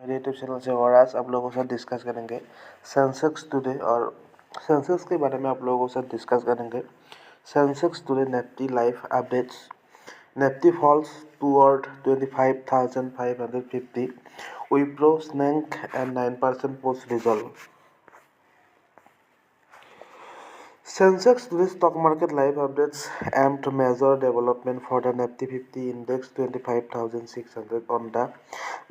मेरे YouTube channel से। और आज आप लोगों के साथ डिस्कस करेंगे सेंसेक्स टुडे, और सेंसेक्स के बारे में आप लोगों के साथ डिस्कस करेंगे। Sensex today Nifty live updates. Nifty falls toward 25,550. Wipro snake and 9% post result. Sensex Today stock market live updates aim to measure development for the Nifty 50 index 25,600 on the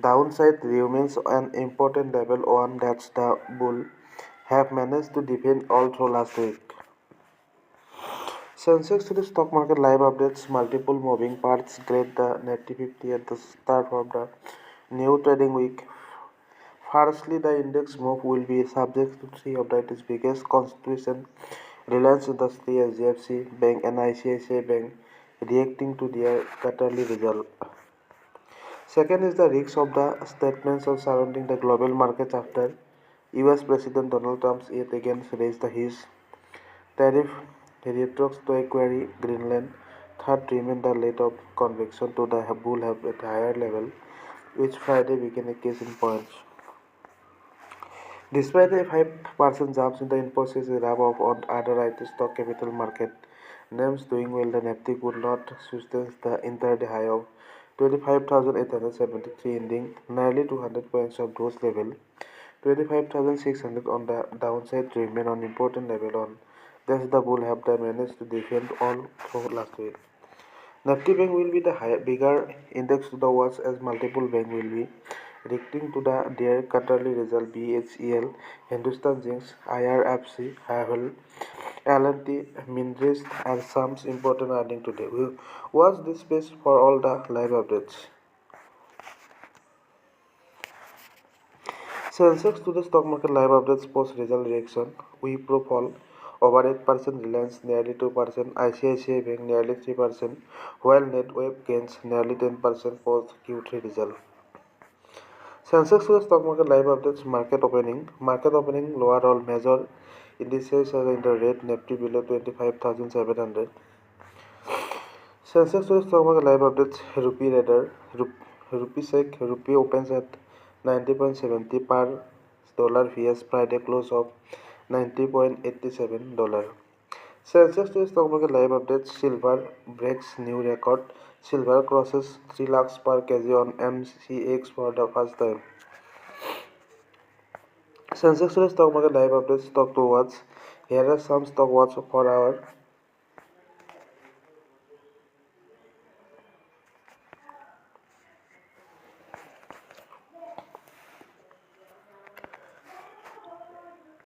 downside remains an important level one that the bull have managed to defend all through last week. Sensex Today stock market live updates multiple moving parts grade the Nifty 50 at the start of the new trading week. Firstly, the index move will be subject to three of its biggest constituents: Reliance Industries, HDFC Bank and ICICI Bank reacting to their quarterly result. Second is the risks of the statements surrounding the global markets after US President Donald Trump yet again raised his tariff rhetoric to query Greenland. Third, remain the rate of conviction to the bull have at higher level, which Friday became a case in point. Despite a 5% jump in the Infosys rub-off on other IT stock capital market names doing well, the Nifty could not sustain the intraday high of 25,873, ending nearly 200 points of those level. 25,600 on the downside remain on important level on. Thus, the bull have managed to defend all through last week. Nifty Bank will be the bigger index to the watch as multiple bank will be reacting to their quarterly result. BHEL, Hindustan Zinc, IRFC, Havel, L&T, Min ReadCNBCTV18 and some important earning today. We'll watch this space for all the live updates. Sensex to the stock market live updates post result reaction. Wipro fall over 8%, Reliance nearly 2%, ICICI Bank nearly 3%, while NetWeb gains nearly 10% post Q3 result. Sensex to the stock market live updates. Market opening. Market opening lower all major indices are in the red. Nifty below 25,700. Sensex to the stock market live updates. Rupee Radar, Rupee Check, Rupee Opens at 90.70 per dollar vs Friday close of $90.87. Sensex to the stock market live updates. Silver breaks new record. Silver crosses 3 lakhs per kg on MCX for the first time. Sensex to the stock market live updates. Stock to watch. Here are some stock watch for our